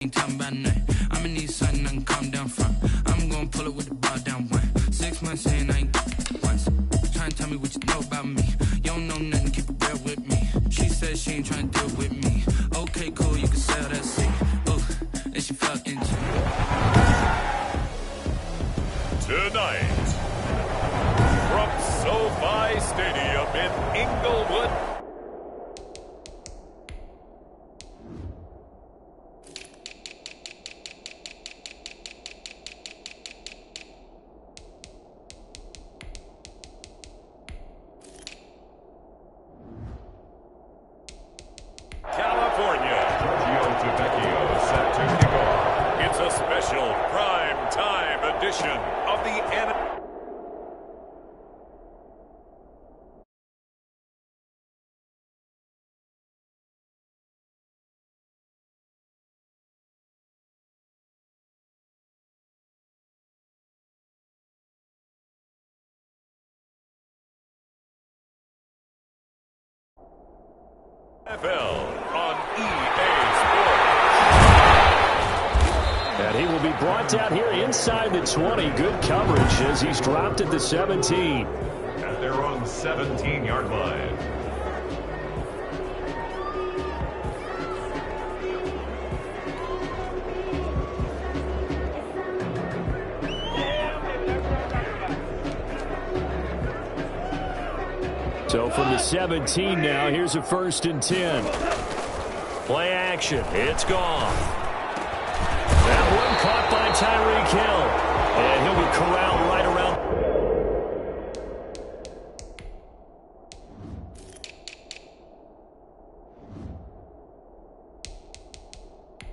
Ain't talking about nothing. I'ma need something I can calm down from. I'm gonna pull it with the ball down one. 6 months in, I ain't once. Trying to tell me what you know about me. You don't know nothing, keep it real with me. She said she ain't trying to deal with me. Okay, cool, you can sell that seat. Ooh, and she fell into Tonight, from SoFi Stadium in Inglewood, California, set to kick off. It's a special prime time edition of the NFL on EA Sports. And he will be brought down here inside the 20. Good coverage as he's dropped at the 17. At their own 17-yard line. So from the 17 now, here's a 1st and 10. Play action. It's gone. That one caught by Tyreek Hill. And he'll be corralled right around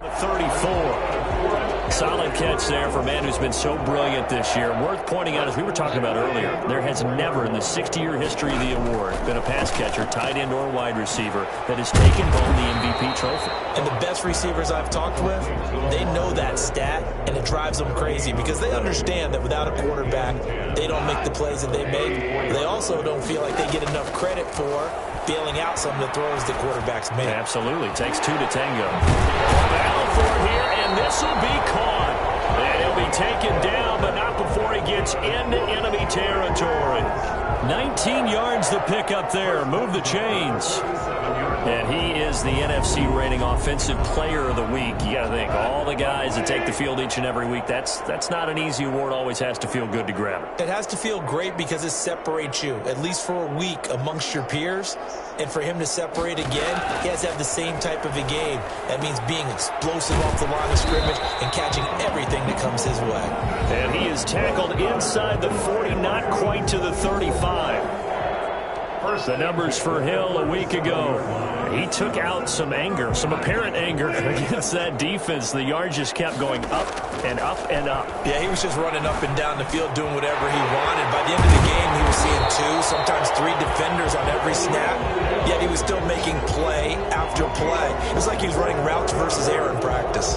the 34. Solid catch there for a man who's been so brilliant this year. Worth pointing out, as we were talking about earlier, there has never in the 60-year history of the award been a pass catcher, tight end or wide receiver that has taken home the MVP trophy. And the best receivers I've talked with, they know that stat, and it drives them crazy because they understand that without a quarterback, they don't make the plays that they make. They also don't feel like they get enough credit for bailing out some of the throws the quarterbacks make. Absolutely. Takes two to tango. Battle for it here, and this will be caught. And he'll be taken down, but not before he gets into enemy territory. 19 yards to pick up there. Move the chains. And he is the NFC rating offensive player of the week. You got to think, all the guys that take the field each and every week, that's not an easy award. Always has to feel good to grab it. It has to feel great because it separates you, at least for a week, amongst your peers. And for him to separate again, he has to have the same type of a game. That means being explosive off the line of scrimmage and catching everything that comes his way. And he is tackled inside the 40, not quite to the 35. The numbers for Hill a week ago. He took out some anger, some apparent anger against that defense. The yards just kept going up and up and up. Yeah, he was just running up and down the field doing whatever he wanted. By the end of the game, he was seeing 2, sometimes 3 defenders on every snap, yet he was still making play after play. It was like he was running routes versus air in practice.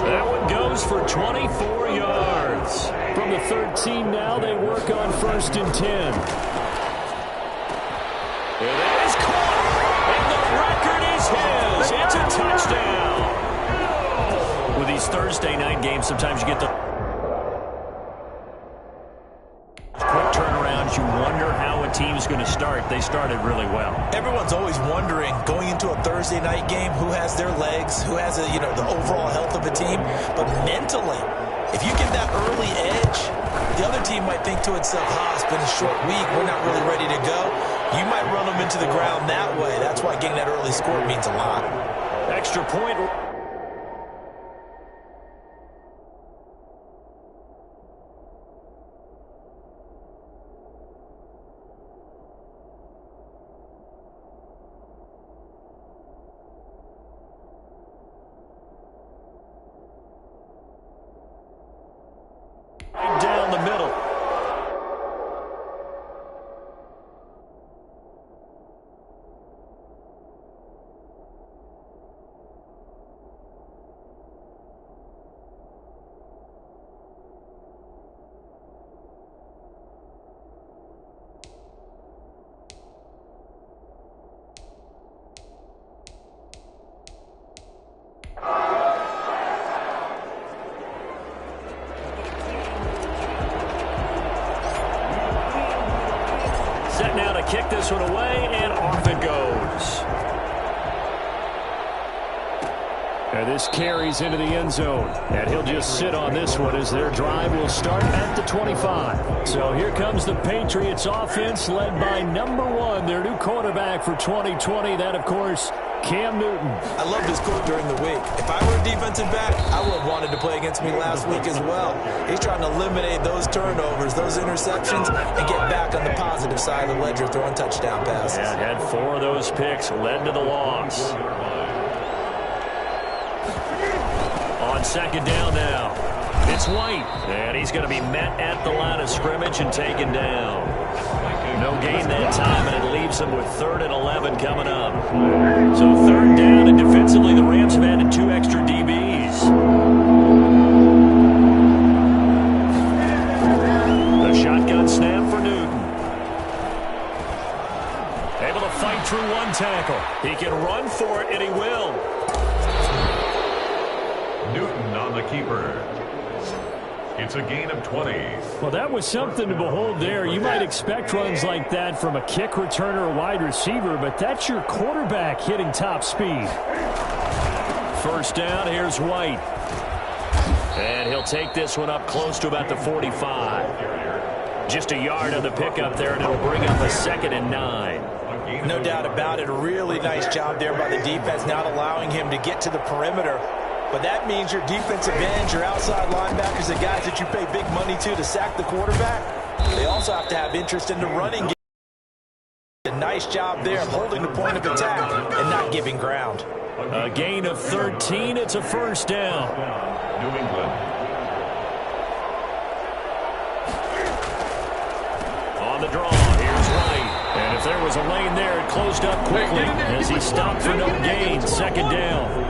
That one goes for 24 yards. From the 13 now, they work on 1st and 10. It is caught, and the record is his. It's a touchdown. With these Thursday night games, sometimes you get the quick turnarounds. You wonder how a team's going to start. They started really well. Everyone's always wondering, going into a Thursday night game, who has their legs, who has the overall health of a team. But mentally, if you get that early edge, the other team might think to itself, it's been a short week. We're not really ready to go. You might run them into the ground that way. That's why getting that early score means a lot. Extra point. Down the middle. this one away, and off it goes. And this carries into the end zone. And he'll just sit on this one as their drive will start at the 25. So here comes the Patriots offense led by number 1, their new quarterback for 2020. That, of course, Cam Newton. I loved his quote during the week. If I were a defensive back, I would have wanted to play against me last week as well. He's trying to eliminate those turnovers, those interceptions, and get back on the positive side of the ledger throwing touchdown passes. Yeah, had 4 of those picks, led to the loss. On second down now, it's White, and he's going to be met at the line of scrimmage and taken down. No gain that time, and it leaves him with 3rd and 11 coming up. So 3rd down, and defensively the Rams have added 2 extra DBs. The shotgun snap for Newton. Able to fight through 1 tackle. He can run for it, and he will. Newton on the keeper. It's a gain of 20. Well, that was something to behold there. You might expect runs like that from a kick returner or wide receiver, but that's your quarterback hitting top speed. 1st down, here's White. And he'll take this one up close to about the 45. Just a yard on the pickup there, and it'll bring up a 2nd and 9. No doubt about it. A really nice job there by the defense, not allowing him to get to the perimeter. But that means your defensive ends, your outside linebackers, the guys that you pay big money to sack the quarterback, they also have to have interest in the running game. A nice job there of holding the point of attack and not giving ground. A gain of 13. It's a 1st down. New England. On the draw, here's White. And if there was a lane there, it closed up quickly as he stopped for no gain. 2nd down.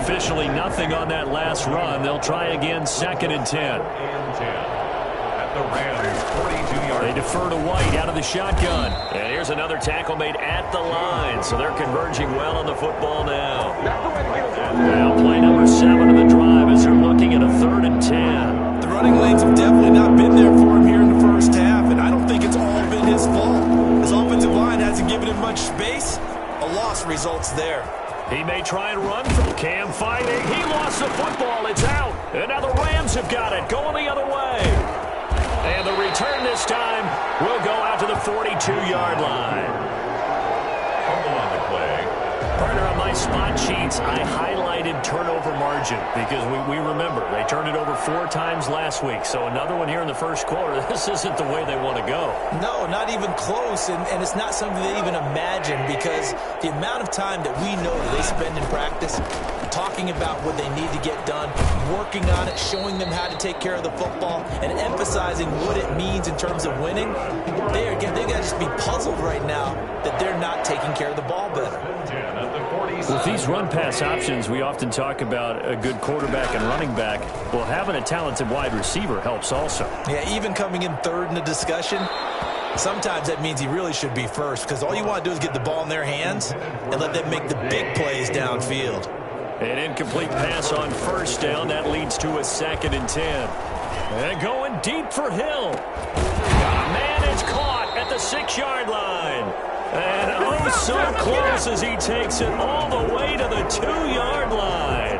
Officially nothing on that last run. They'll try again, 2nd and 10. At the Rams, 42-yard. They defer to White out of the shotgun. And here's another tackle made at the line. So they're converging well on the football now. Now play number 7 of the drive as they're looking at a 3rd and 10. The running lanes have definitely not been there for him here in the first half, and I don't think it's all been his fault. His offensive line hasn't given him much space. A loss results there. He may try and run from Cam fighting. He lost the football. It's out. And now the Rams have got it. Going the other way. And the return this time will go out to the 42-yard line. Fumble on the play. Partner, on my spot sheets, I highlighted turnover margin because we remember they turned it over 4 times last week. So another one here in the first quarter. This isn't the way they want to go. No, not even close, and it's not something they even imagine because the amount of time that we know that they spend in practice talking about what they need to get done, working on it, showing them how to take care of the football, and emphasizing what it means in terms of winning, they got to just be puzzled right now that they're not taking care of the ball better. With these run-pass options, we often talk about a good quarterback and running back. Well, having a talented wide receiver helps also. Yeah, even coming in 3rd in the discussion, sometimes that means he really should be first because all you want to do is get the ball in their hands and let them make the big plays downfield. An incomplete pass on 1st down. That leads to a 2nd and 10. And going deep for Hill. Man is caught at the 6-yard line. And oh, so close as he takes it all the way to the 2-yard line.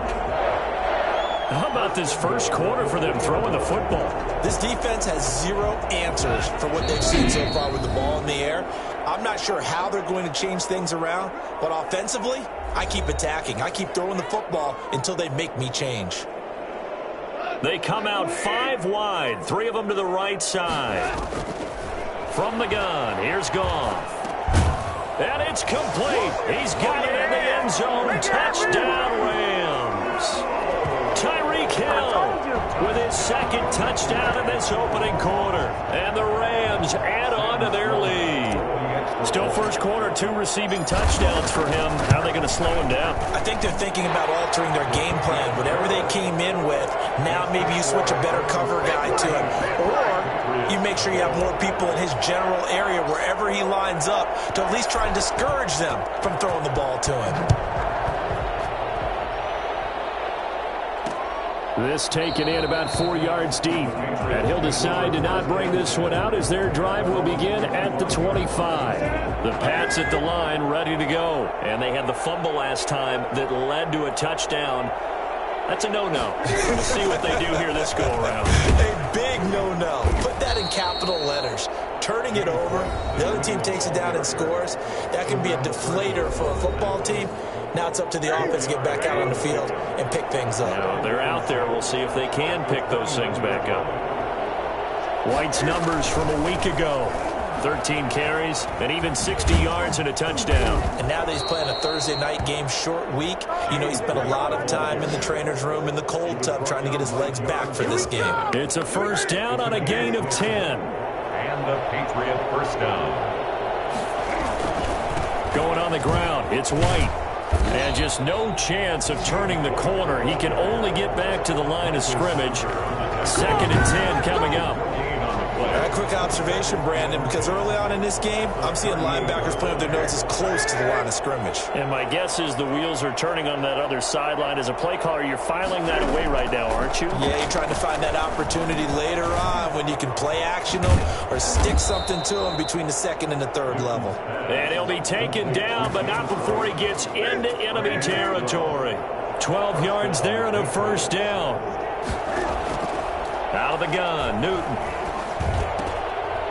How about this first quarter for them throwing the football? This defense has 0 answers for what they've seen so far with the ball in the air. I'm not sure how they're going to change things around, but offensively, I keep attacking. I keep throwing the football until they make me change. They come out 5 wide, 3 of them to the right side. From the gun, here's Goff. And it's complete. He's got it in the end zone. Touchdown, Rams. Tyreek Hill with his 2nd touchdown in this opening quarter. And the Rams add on to their lead. Still first quarter, 2 receiving touchdowns for him. How are they going to slow him down? I think they're thinking about altering their game plan. Whatever they came in with, now maybe you switch a better cover guy to him. Or you make sure you have more people in his general area wherever he lines up to at least try and discourage them from throwing the ball to him. This taken in about 4 yards deep. And he'll decide to not bring this one out as their drive will begin at the 25. The Pats at the line ready to go. And they had the fumble last time that led to a touchdown. That's a no-no. We'll see what they do here this go-around. A big no-no. Put that in capital letters. Turning it over, the other team takes it down and scores. That can be a deflator for a football team. Now it's up to the offense to get back out on the field and pick things up. Now, they're out there. We'll see if they can pick those things back up. White's numbers from a week ago. 13 carries and even 60 yards and a touchdown. And now that he's playing a Thursday night game, short week, you know, he spent a lot of time in the trainer's room in the cold tub trying to get his legs back for this game. It's a first down on a gain of 10. And the Patriot first down. Going on the ground, it's White. And just no chance of turning the corner. He can only get back to the line of scrimmage. 2nd and 10 coming up. A quick observation, Brandon, because early on in this game, I'm seeing linebackers playing with their noses close to the line of scrimmage. And my guess is the wheels are turning on that other sideline. As a play caller, you're filing that away right now, aren't you? Yeah, you're trying to find that opportunity later on when you can play action them or stick something to them between the 2nd and the 3rd level. And he'll be taken down, but not before he gets into enemy territory. 12 yards there and a first down. Out of the gun, Newton.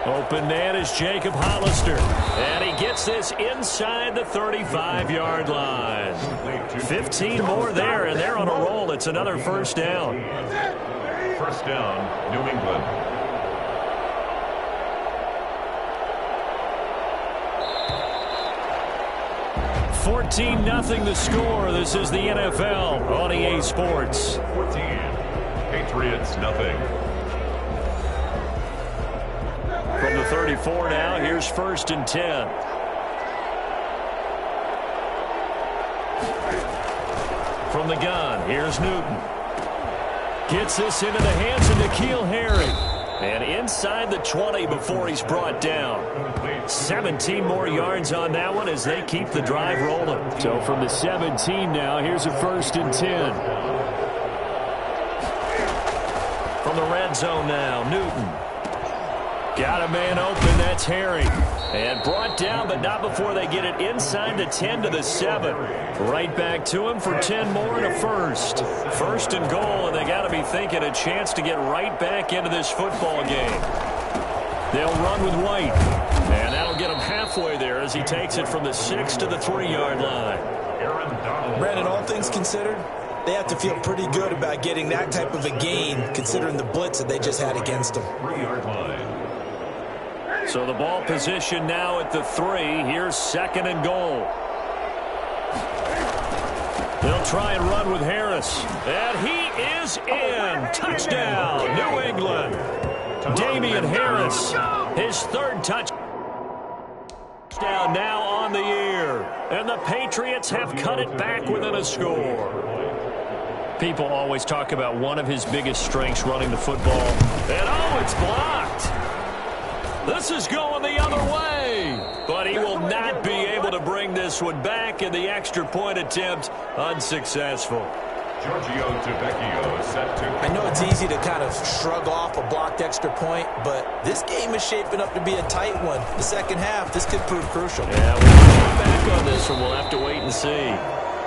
Open man is Jacob Hollister. And he gets this inside the 35-yard line. 15 more there, and they're on a roll. It's another first down. First down, New England. $14-0 the score. This is the NFL on EA Sports. 14. Patriots, nothing. From the 34 now, here's 1st and 10. From the gun, here's Newton. Gets this into the hands of N'Keal Harry. And inside the 20 before he's brought down. 17 more yards on that one as they keep the drive rolling. So from the 17 now, here's a 1st and 10. From the red zone now, Newton. Got a man open, that's Harry. And brought down, but not before they get it inside the 10 to the 7. Right back to him for 10 more and a first. 1st and goal, and they got to be thinking a chance to get right back into this football game. They'll run with White. And that'll get him halfway there as he takes it from the 6 to the 3-yard line. Brandon, all things considered, they have to feel pretty good about getting that type of a gain considering the blitz that they just had against them. 3-yard line. So the ball position now at the 3. Here's 2nd and goal. They'll try and run with Harris. And he is in. Touchdown, New England. Damian Harris, his 3rd touchdown now on the year. And the Patriots have cut it back within a score. People always talk about one of his biggest strengths running the football. And oh, it's blocked. This is going the other way, but he will not be able to bring this one back, and the extra point attempt unsuccessful. Giorgio Tavecchio set to... I know it's easy to kind of shrug off a blocked extra point, but this game is shaping up to be a tight one. The second half, this could prove crucial. Yeah, we'll come back on this one. We'll have to wait and see.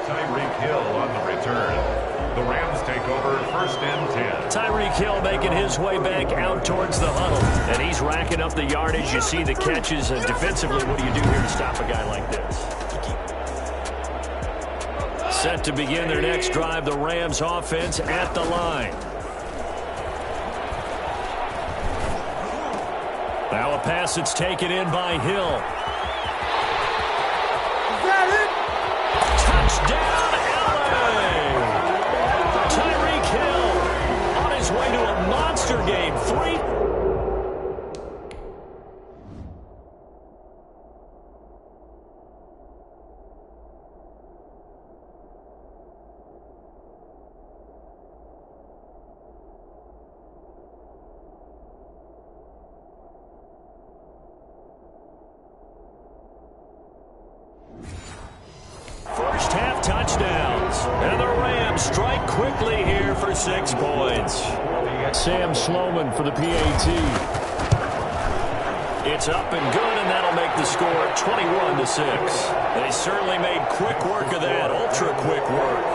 Tyreek Hill on the return. The Rams take over 1st and 10. Tyreek Hill making his way back out towards the huddle. And he's racking up the yardage. You see the catches. And defensively, what do you do here to stop a guy like this? Set to begin their next drive, the Rams offense at the line. Now a pass that's taken in by Hill. Touchdown, LA! Tyreek Hill on his way to a monster game. 3. First half touchdowns. And the Rams strike quickly here for 6 points. Sam Sloman for the PAT. It's up and good, and that'll make the score 21-6. They certainly made quick work of that, ultra-quick work.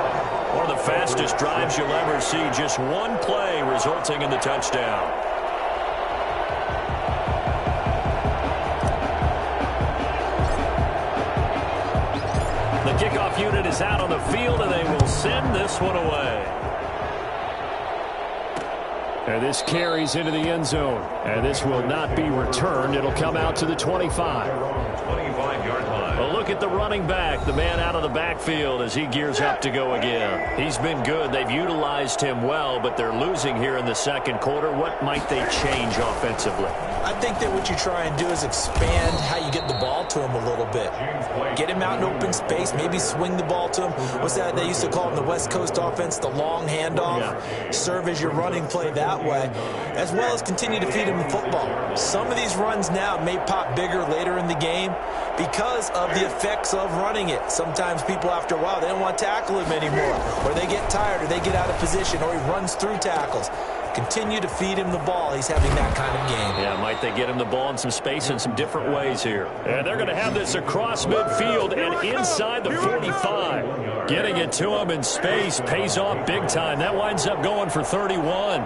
One of the fastest drives you'll ever see, just one play resulting in the touchdown. The kickoff unit is out on the field, and they will send this one away. And this carries into the end zone. And this will not be returned. It'll come out to the 25. 25-yard line. A look at the running back, the man out of the backfield as he gears up to go again. He's been good. They've utilized him well, but they're losing here in the second quarter. What might they change offensively? I think that what you try and do is expand how you get the ball to him a little bit. Get him out in open space, maybe swing the ball to him. What's that they used to call in the West Coast offense, the long handoff? Yeah. Serve as your running play that way, as well as continue to feed him the football. Some of these runs now may pop bigger later in the game because of the effects of running it. Sometimes people, after a while, they don't want to tackle him anymore, or they get tired, or they get out of position, or he runs through tackles. Continue to feed him the ball. He's having that kind of game. Yeah, might they get him the ball in some space in some different ways here. And they're going to have this across midfield and inside the 45. Getting it to him in space pays off big time. That winds up going for 31.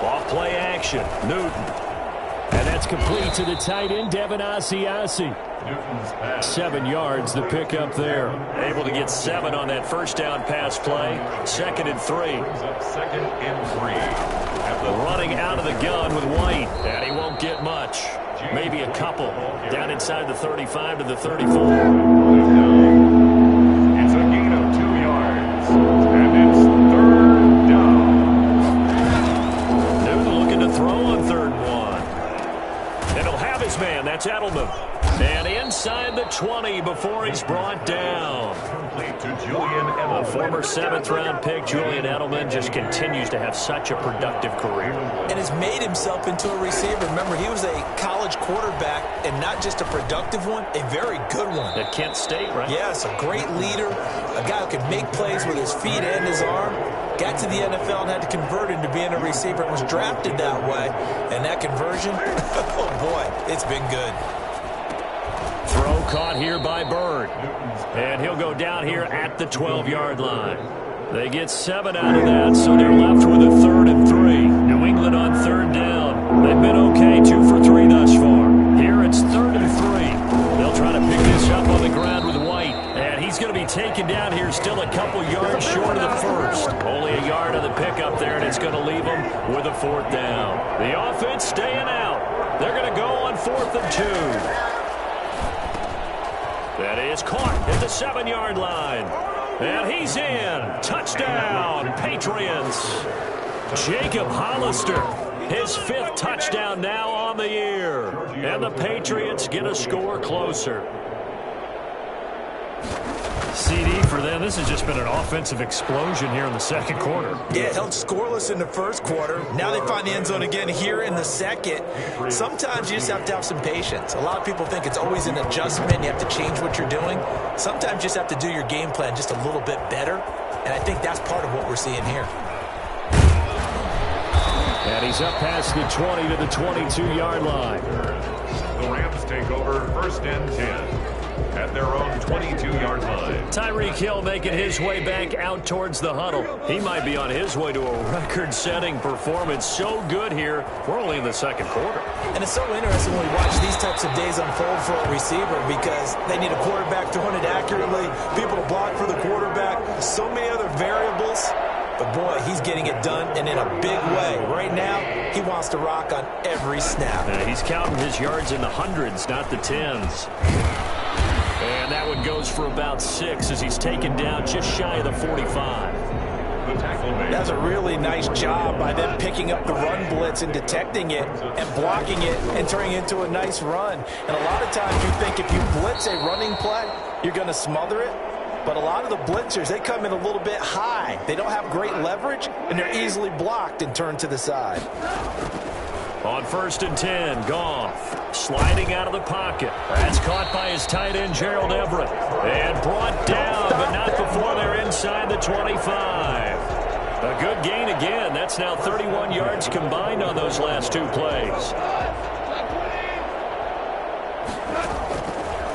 Off play action. Newton. And that's complete to the tight end, Devin Asiasi. 7 yards, the pickup there. Able to get 7 on that first down pass play. 2nd and 3. 2nd and 3. Running out of the gun with White. And he won't get much. Maybe a couple. Down inside the 35 to the 34. It's a gain of 2 yards. And it's 3rd down. Newton looking to throw on 3rd and 1. And he'll have his man. That's Edelman. And inside the 20 before he's brought down. To Julian Edelman. A former 7th-round pick, Julian Edelman, just continues to have such a productive career. And has made himself into a receiver. Remember, he was a college quarterback, and not just a productive one, a very good one. At Kent State, right? Yes, a great leader, a guy who can make plays with his feet and his arm. Got to the NFL and had to convert into being a receiver and was drafted that way. And that conversion, oh boy, it's been good. Throw caught here by Bird. And he'll go down here at the 12-yard line. They get 7 out of that, so they're left with a 3rd and 3. New England on 3rd down. They've been okay, 2 for 3 thus far. Here it's 3rd and 3. They'll try to pick this up on the ground with White. And he's going to be taken down here still a couple yards short of the first. Only a yard of the pickup there, and it's going to leave them with a 4th down. The offense staying out. They're going to go on 4th and 2. That is caught at the 7-yard line. And he's in. Touchdown, Patriots. Jacob Hollister, his 5th touchdown now on the year. And the Patriots get a score closer. CD for them. This has just been an offensive explosion here in the second quarter. Yeah, held scoreless in the first quarter. Now they find the end zone again here in the second. Sometimes you just have to have some patience. A lot of people think it's always an adjustment. You have to change what you're doing. Sometimes you just have to do your game plan just a little bit better. And I think that's part of what we're seeing here. And he's up past the 20 to the 22-yard line. The Rams take over 1st and 10. At their own 22-yard line. Tyreek Hill making his way back out towards the huddle. He might be on his way to a record-setting performance. So good here. We're only in the second quarter. And it's so interesting when we watch these types of days unfold for a receiver because they need a quarterback throwing it accurately, people to block for the quarterback, so many other variables. But, boy, he's getting it done, and in a big way. Right now, he wants to rock on every snap. He's counting his yards in the hundreds, not the tens. And that one goes for about 6 as he's taken down just shy of the 45. That's a really nice job by them picking up the run blitz and detecting it and blocking it and turning it into a nice run. And a lot of times you think if you blitz a running play, you're going to smother it. But a lot of the blitzers, they come in a little bit high. They don't have great leverage, and they're easily blocked and turned to the side. On 1st and 10, Goff sliding out of the pocket. That's caught by his tight end, Gerald Everett. And brought down, but not before they're in inside the 25. A good gain again. That's now 31 yards combined on those last two plays.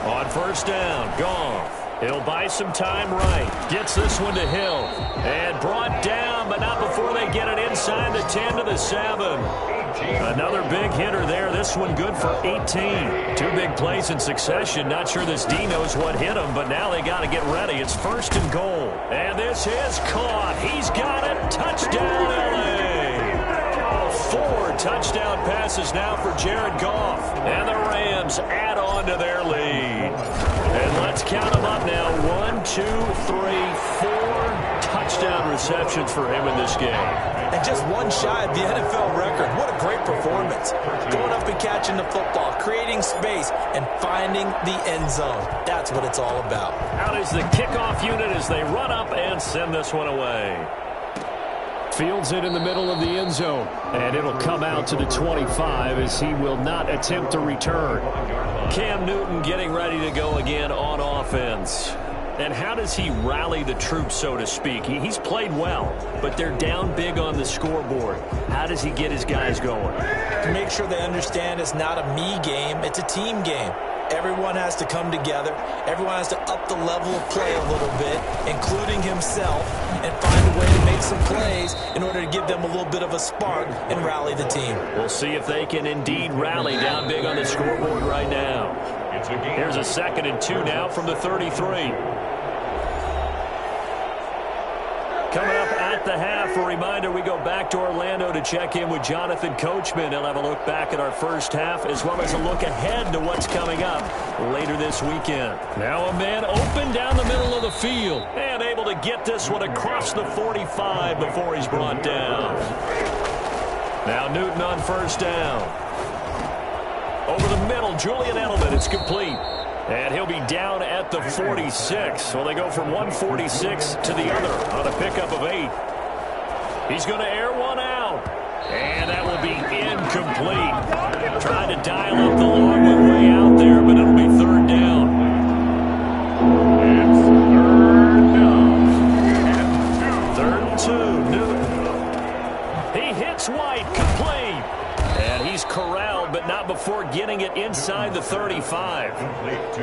On first down, Goff. He'll buy some time right. Gets this one to Hill. And brought down, but not before they get it inside the 10 to the 7. Another big hitter there. This one good for 18. Two big plays in succession. Not sure this D knows what hit him, but now they got to get ready. It's first and goal. And this is caught. He's got it. Touchdown, L.A. 4 touchdown passes now for Jared Goff. And the Rams add on to their lead. And let's count them up now. 1, 2, 3, 4 touchdown receptions for him in this game. And just one shy of the NFL record. What a great performance. Going up and catching the football, creating space, and finding the end zone. That's what it's all about. Out is the kickoff unit as they run up and send this one away. Fields it in the middle of the end zone. And it'll come out to the 25 as he will not attempt to return. Cam Newton getting ready to go again on offense. And how does he rally the troops, so to speak? He's played well, but they're down big on the scoreboard. How does he get his guys going? To make sure they understand it's not a me game, it's a team game. Everyone has to come together. Everyone has to up the level of play a little bit, including himself, and find a way to make some plays in order to give them a little bit of a spark and rally the team. We'll see if they can indeed rally down big on the scoreboard right now. Here's a 2nd and 2 now from the 33. Coming up at the half, a reminder, we go back to Orlando to check in with Jonathan Coachman. He'll have a look back at our first half as well as a look ahead to what's coming up later this weekend. Now a man open down the middle of the field and able to get this one across the 45 before he's brought down. Now Newton on first down. Over the middle, Julian Edelman. It's complete. And he'll be down at the 46. So they go from 146 to the other on a pickup of 8. He's going to air one out. And that will be incomplete. Trying to dial up the long one way out there, but it'll be 3rd down. It's 3rd down. 3rd and 2, Newton. He hits White, complete. And he's corralled, but not before getting it inside the 35.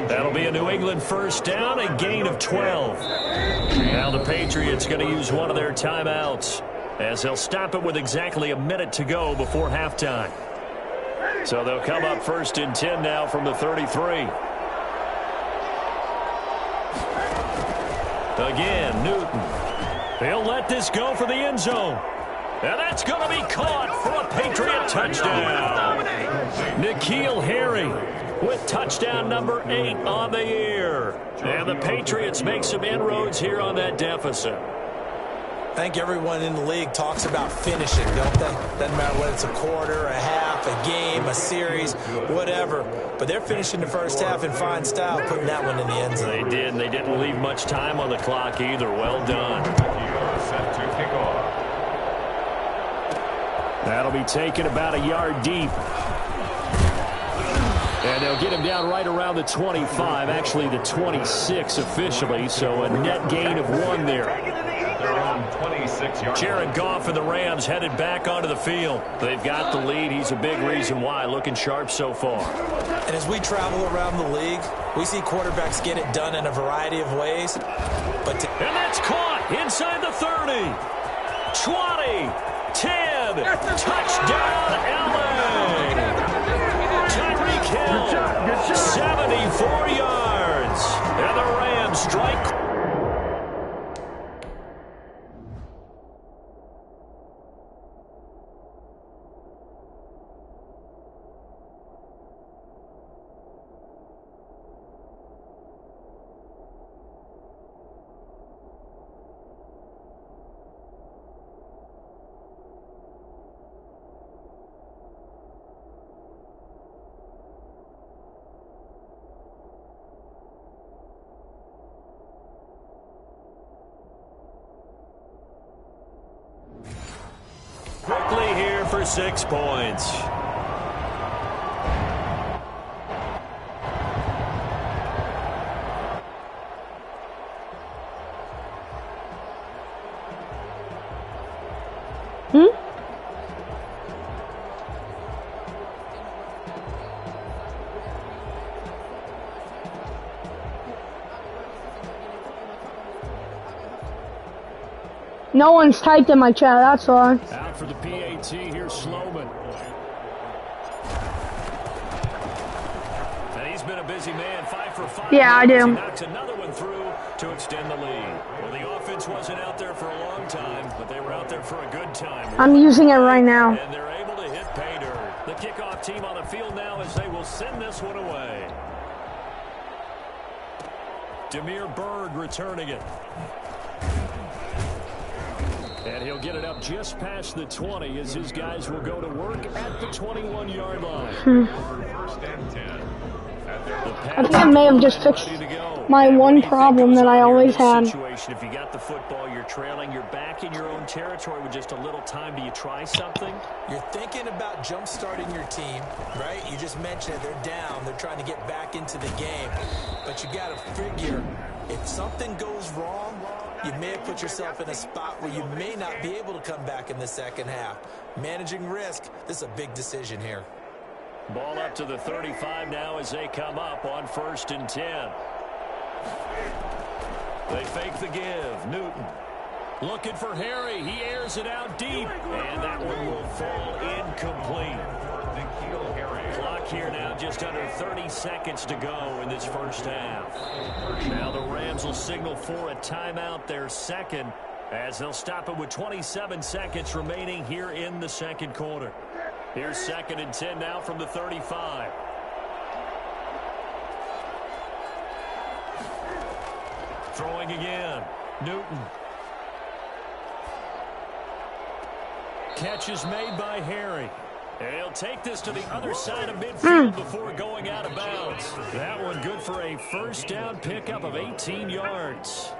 That'll be a New England first down, a gain of 12. Now the Patriots going to use one of their timeouts as they'll stop it with exactly a minute to go before halftime. So they'll come up 1st and 10 now from the 33. Again, Newton. He'll let this go for the end zone. And that's going to be caught for a Patriot touchdown. N'Keal Harry with touchdown number 8 on the year. And the Patriots make some inroads here on that deficit. I think everyone in the league talks about finishing, don't they? Doesn't matter whether it's a quarter, a half, a game, a series, whatever. But they're finishing the first half in fine style, putting that one in the end zone. They did, and they didn't leave much time on the clock either. Well done. Set to kick off. That'll be taken about a yard deep. And they'll get him down right around the 25, actually the 26 officially, so a net gain of 1 there. They're on 26 yards. Jared Goff and the Rams headed back onto the field. They've got the lead. He's a big reason why, looking sharp so far. And as we travel around the league, we see quarterbacks get it done in a variety of ways. And that's caught inside the 30, 20, 10, touchdown, L.A. Tyreek Hill, 74 yards. And the Rams strike. Quickly here for 6 points. No one's typed in my chat, that's why. Out for the PAT, here's Sloman. And he's been a busy man, 5 for 5. Yeah, I do. He knocks another one through to extend the lead. Well, the offense wasn't out there for a long time, but they were out there for a good time. I'm using it right now. And they're able to hit pay dirt. The kickoff team on the field now as they will send this one away. Demir Berg returning it. And he'll get it up just past the 20 as his guys will go to work at the 21-yard line. I think I may have just fixed my one problem that I always had. If you got the football, you're trailing, you're back in your own territory with just a little time. Do you try something? You're thinking about jump-starting your team, right? You just mentioned it. They're down. They're trying to get back into the game. But you got to figure, if something goes wrong, you may have put yourself in a spot where you may not be able to come back in the second half. Managing risk, this is a big decision here. Ball up to the 35 now as they come up on 1st and 10. They fake the give. Newton looking for Harry. He airs it out deep. And that one will fall incomplete. Clock here now just under 30 seconds to go in this first half. Now the Rams will signal for a timeout, their second, as they'll stop it with 27 seconds remaining here in the second quarter. Here's 2nd and 10 now from the 35. Throwing again. Newton. Catch is made by Harry. And he'll take this to the other side of midfield before going out of bounds. That one good for a first down pickup of 18 yards.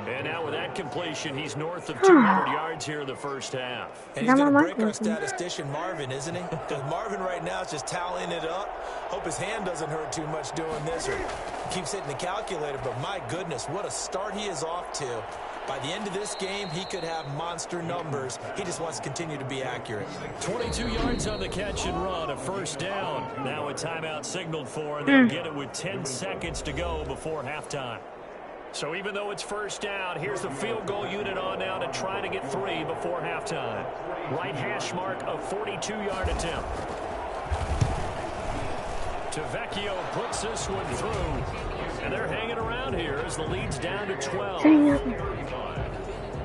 And now with that completion, he's north of 200 yards here in the first half. And he's going to break our statistician Marvin, isn't he? Because Marvin right now is just tallying it up. Hope his hand doesn't hurt too much doing this or keeps hitting the calculator. But my goodness, what a start he is off to. By the end of this game, he could have monster numbers. He just wants to continue to be accurate. 22 yards on the catch and run, a first down. Now a timeout signaled for, and they'll get it with 10 seconds to go before halftime. So even though it's first down, here's the field goal unit on now to try to get 3 before halftime. Right hash mark, a 42-yard attempt. Tavecchio puts this one through. And they're hanging around here as the lead's down to 12.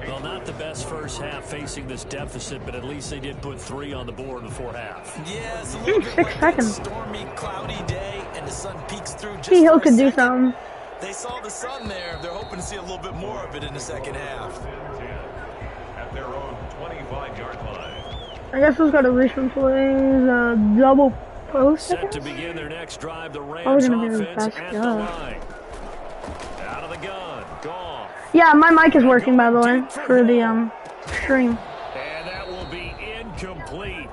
Well, not the best first half facing this deficit, but at least they did put 3 on the board before half. Yeah, it's a little bit like that stormy, cloudy day, and the sun peeks through just He for a could do second. something. They saw the sun there. They're hoping to see a little bit more of it in the second half. At their own 25-yard line. I guess we've got a recent plays, double post. Set to begin their next drive, the Rams offense at the line. Out of the gun, Goff. Yeah, my mic is working, by the way, for the stream. And that will be incomplete.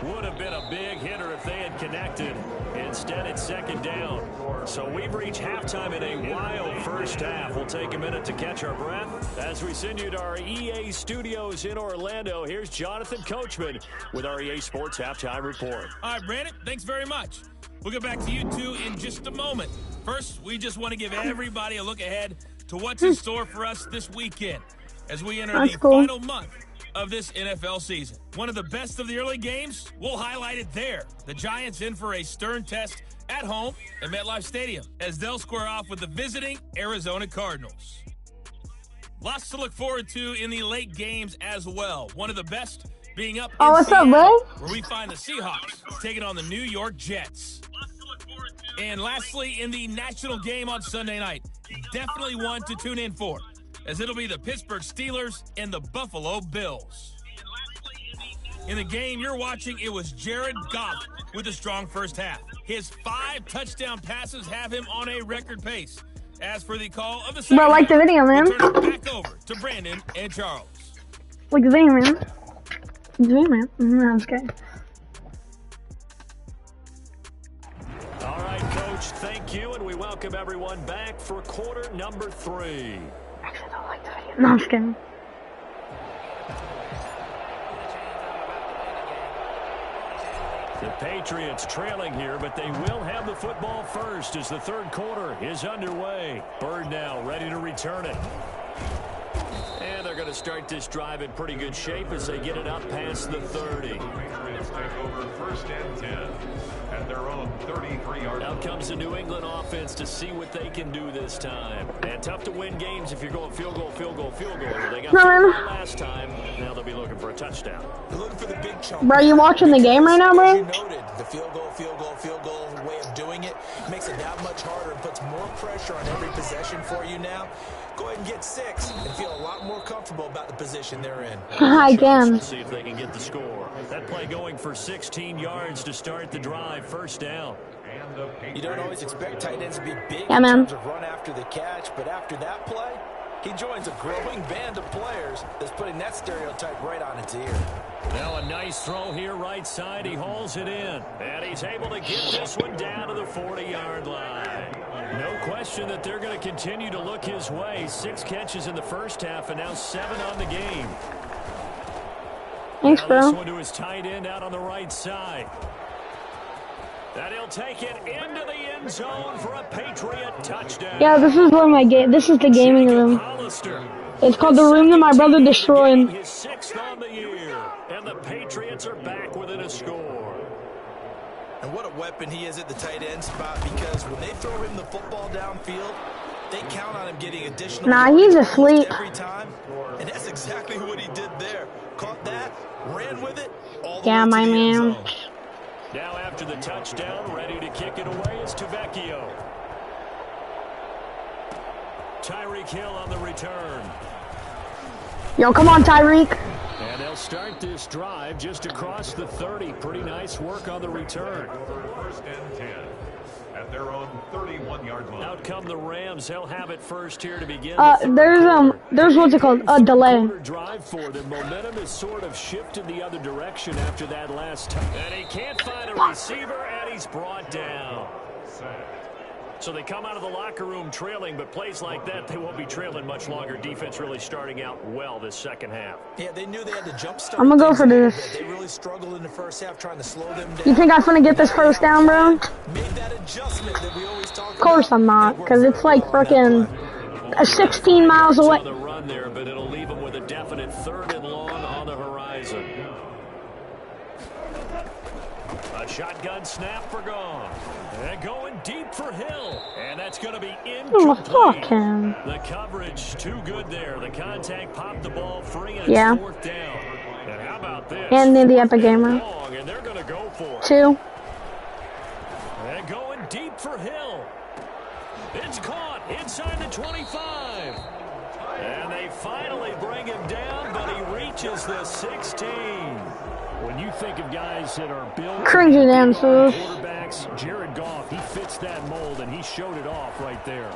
Would have been a big hitter if they had connected. Instead, it's second down. So we've reached halftime in a wild first half. We'll take a minute to catch our breath as we send you to our EA studios in Orlando. Here's Jonathan Coachman with our EA Sports Halftime Report. All right, Brandon, thanks very much. We'll get back to you two in just a moment. First, we just want to give everybody a look ahead to what's in store for us this weekend as we enter the final month of this NFL season. One of the best of the early games, we'll highlight it there. The Giants in for a stern test at home at MetLife Stadium as they'll square off with the visiting Arizona Cardinals. Lots to look forward to in the late games as well. One of the best being up in Seattle, where we find the Seahawks taking on the New York Jets. And lastly, in the national game on Sunday night, definitely one to tune in for, as it'll be the Pittsburgh Steelers and the Buffalo Bills. In the game you're watching, it was Jared Goff with a strong first half. His 5 touchdown passes have him on a record pace. As for the call of the second half, like the video, man. we'll turn it back over to Brandon and Charles. Like the video, man. The video, man. I'm scared. All right, Coach, thank you, and we welcome everyone back for quarter number 3. Actually, I don't like the video. No, I'm just kidding. The Patriots trailing here, but they will have the football first as the third quarter is underway. Bird now ready to return it. And they're going to start this drive in pretty good shape as they get it up past the 30. Patriots take over first and 10 at their own 33-yard line. Out comes the New England offense to see what they can do this time. And tough to win games if you're going field goal, field goal, field goal. They got last time. Now they'll be looking for a touchdown. They're looking for the big chunk. Bro, you watching the game right now, bro? You noted the field goal way of doing it makes it that much harder and puts more pressure on every possession for you now. Go ahead and get 6 and feel a lot more comfortable about the position they're in. I can. See if they can get the score. That play going for 16 yards to start the drive. First down. You don't always expect tight ends to be big in man. terms of run after the catch, but after that play, he joins a growing band of players that's putting that stereotype right on its ear. Now a nice throw here right side. He hauls it in. And he's able to get this one down to the 40-yard line. No question that they're going to continue to look his way. 6 catches in the first half and now 7 on the game. Thanks, now bro. This one to his tight end out on the right side. And he'll take it into the end zone for a Patriot touchdown. Yeah, this is where my game. This is the gaming room. It's called the room that my brother destroyed. His 6th on the year, and the Patriots are back within a score. And what a weapon he is at the tight end spot, because when they throw him the football downfield, they count on him getting additional. Nah, he's asleep. Every time, and that's exactly what he did there. Caught that, ran with it. All the Yeah, way to my the end man. zone. Now after the touchdown, ready to kick it away is Tavecchio. Tyreek Hill on the return. Yo, come on, Tyreek. And they'll start this drive just across the 30. Pretty nice work on the return. First and 10 at their own 31-yard line. Out come the Rams. They'll have it first here to begin. There's what's it called? A delay. Drive for them. Momentum has sort of shifted the other direction after that last time. And he can't find a receiver, and he's brought down. So they come out of the locker room trailing, but plays like that, they won't be trailing much longer. Defense really starting out well this second half. Yeah, they knew they had to jump start. I'm gonna go for this. They really struggled in the first half trying to slow them down. You think I'm gonna get this first down, bro? Made that adjustment that we always talk about. Of course I'm not, because it's like freaking 16 miles away. On the run there, but it'll leave them with a definite 3rd and long on the horizon. A shotgun snap for Gone. And going deep for Hill. And that's going to be Oh, fuck incomplete. him. The coverage too good there. The contact popped the ball free, and Yeah. it's 4th down. And how about this? And in the Epic Gamer. Long, and they're going to go for it. 2. And going deep for Hill. It's caught inside the 25. And they finally bring him down, but he reaches the 16. When you think of guys that are built Cringy dances. quarterbacks, Jared Goff, he fits that mold, and he showed it off right there.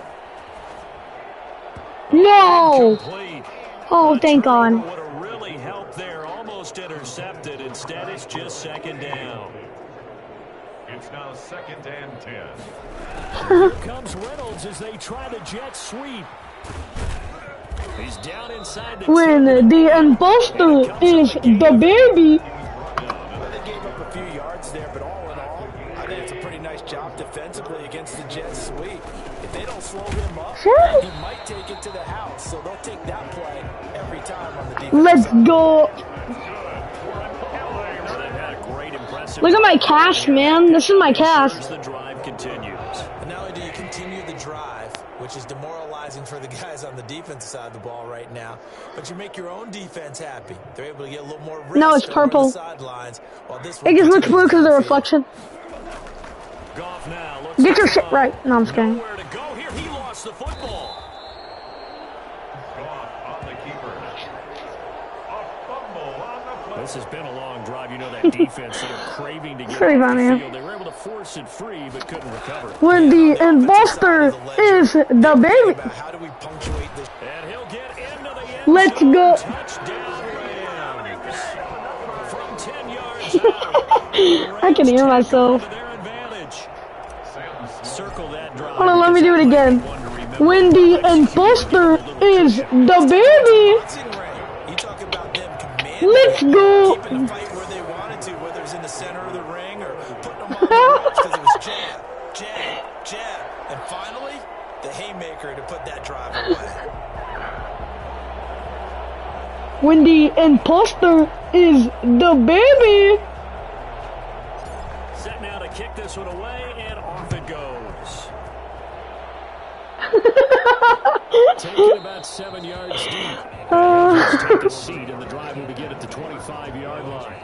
No! Complete. Oh, thank God. Would have really helped there. Almost intercepted. Instead, it's just 2nd down. It's now 2nd and 10. Here comes Reynolds as they try the jet sweep. He's down inside the When the imposter is the baby. They gave up a few yards there, but all in all, I think it's a pretty nice job defensively against the jet sweep. If they don't slow him up, he might take it to the house. So they'll take that play every time on the defense. Let's go. Impressive. Look at my cash, man. This is my cash. The drive continues. And not only do you continue the drive, which is demoralizing for the guys on the defensive side of the ball right now, but you make your own defense happy. They're able to get a little more rest. No, it's purple. On the sidelines, while this one It just looks continues blue because of the to reflection. Goff now looks Get your to shit throw. right. No, I'm just kidding. Nowhere to go here. He lost the football. Goff on the keeper. A fumble on the play. This has been a long drive. You know that defense that are craving to get Pretty off the funny. field. They were able to force it free, but couldn't recover. When the imposter is the baby. How do we punctuate this? And he'll get into the end Let's zone. go. Touchdown Rams. From 10 yards out. I can hear myself. To their advantage. Circle that drive. Hold on, let me do it again. When the imposter is the baby. You talk about them commanding, Let's go. keeping the fight where they wanted to, whether it's in the the center of the ring or putting them on the ropes because it was jab, jab, jab. And finally, the haymaker to put that drive away. When the imposter is the baby. Set now to kick this one away, and off it goes. Taking about 7 yards deep. Just take a seat, and the drive will begin at the 25-yard line.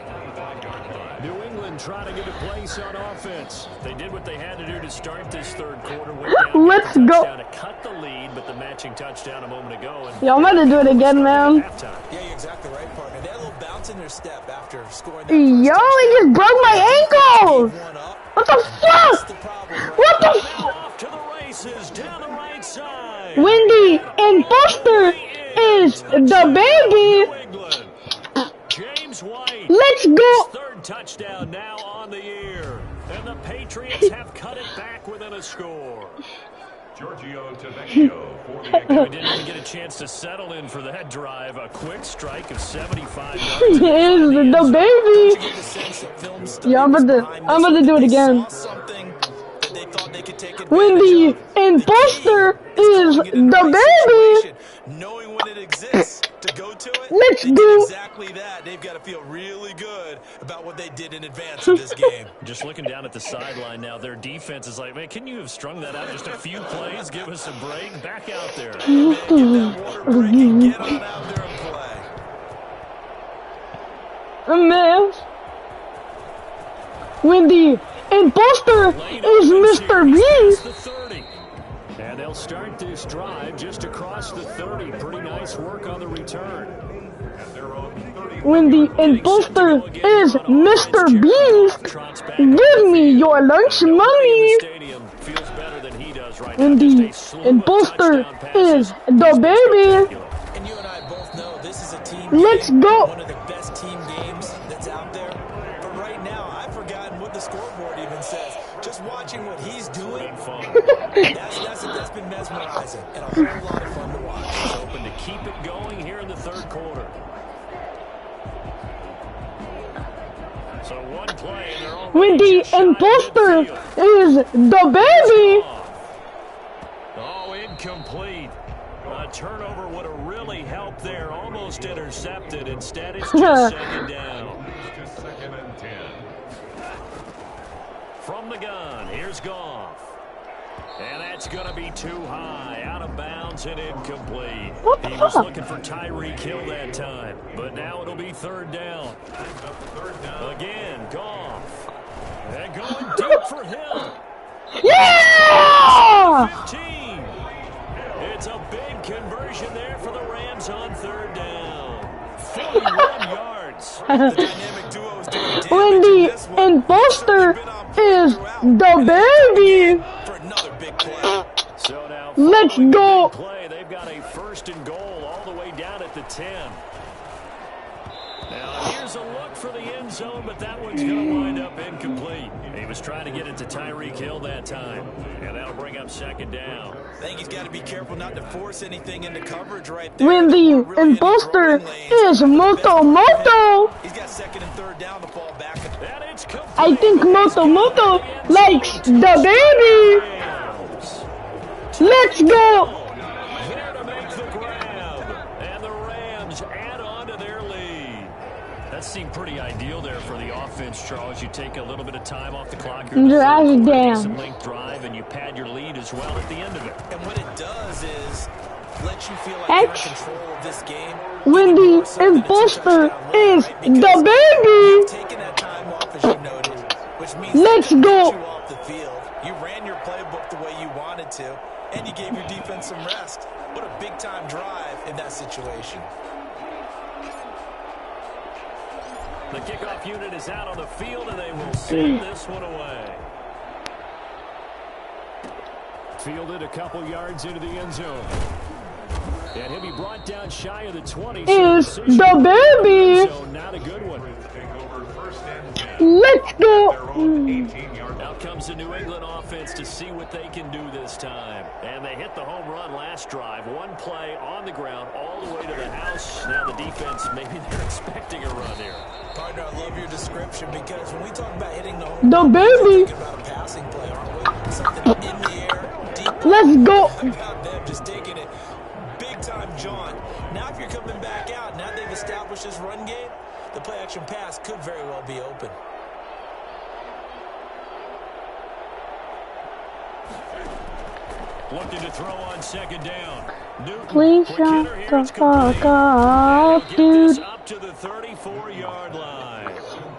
New England trying to get a place on offense. They did what they had to do to start this third quarter. Let's go. To cut the lead, but the matching touchdown a moment ago. And yo, I'm about to do it again, man. Yeah, you're exactly right, partner. They had a little bounce in their step after scoring that Yo, he just broke my ankle. What the fuck? What the fuck? off to the races down the right side. When the imposter is the baby. James White. Let's go. Third touchdown now on the year. And the Patriots have cut it back within a score. Giorgio Tavecchio for the We didn't even get a chance to settle in for that drive. A quick strike of 75 yards. Is the baby. Yeah, I'm about to do it again. When the imposter is the baby. Knowing when it exists to go to it, Let's they did do exactly that. They've got to feel really good about what they did in advance of this game. Just looking down at the sideline now, their defense is like, man, can you have strung that out just a few plays? Give us a break. Back out there. Man, get that water break and get on out there and play. Man. When the imposter is Mr. Beast. The 30. And they'll start this drive just across the 30. Pretty nice work on the return. When the imposter is Mr. Beast, give me your lunch money. When the imposter is the baby. And you and I both know this is a team Let's game, go. one of the best team games that's out there. But right now, I've forgotten what the scoreboard even says. Just watching what he's doing, that's been mesmerizing and a whole lot of fun to watch. He's hoping to keep it going here in the third quarter. So one play, and they're already When the just shy of imposter midfield. is the baby. Oh, incomplete. A turnover would have really helped there. Almost intercepted. Instead, it's just second down. Second and 10. From the gun, here's Goff. And that's going to be too high. Out of bounds and incomplete. What the He was fuck? looking for Tyreek Hill that time. But now it'll be third down. Again, Goff. And going deep for Hill. Yeah! 15. It's a big conversion there for the Rams on third down. 41 yards. The dynamic duo is doing damage When in the this one. imposter is the baby. For another big play. So now Let's following the go. big play, they've got a first and goal all the way down at the 10. Now here's a look for the end zone, but that one's going to wind up incomplete. He was trying to get it to Tyreek Hill that time, and that'll bring up second down. I think he's got to be careful not to force anything into coverage right there. When the Really any imposter throwing lanes. is Moto. He's got second and third down to fall back. And it's complete. I think Moto likes the baby. Let's go. Here to make the grab, and the Rams add on to their lead. That seemed pretty ideal there for the offense, Charles. You take a little bit of time off the clock here. Drive it down. Some length drive, and you pad your lead as well at the end of it. And what it does is let you feel like X. you're in control of this game. When the imposter is the baby. Taking that time off, as you noted, which means Let's they go. got you off the field. You ran your playbook the way you wanted to, and you gave your defense some rest. What a big-time drive in that situation. The kickoff unit is out on the field, and they will send this one away. Fielded a couple yards into the end zone. And he'll be brought down shy of the 20. Is the baby. So not a good one. Let's go. Now comes the New England offense to see what they can do this time. And they hit the home run last drive. One play on the ground all the way to the house. Now the defense, maybe they're expecting a run here. Partner, I love your description because when we talk about hitting the home The run, baby. we're thinking about a passing play, aren't we? Something in the air, deep. Let's go. How about them just taking it big time, John? Now, if you're coming back out, now they've established this run game, the play action pass could very well be open. Looking to throw on second down. Newton, Please quick shut hitter here, the it's complete. fuck up, Get dude. this up to the 34-yard line.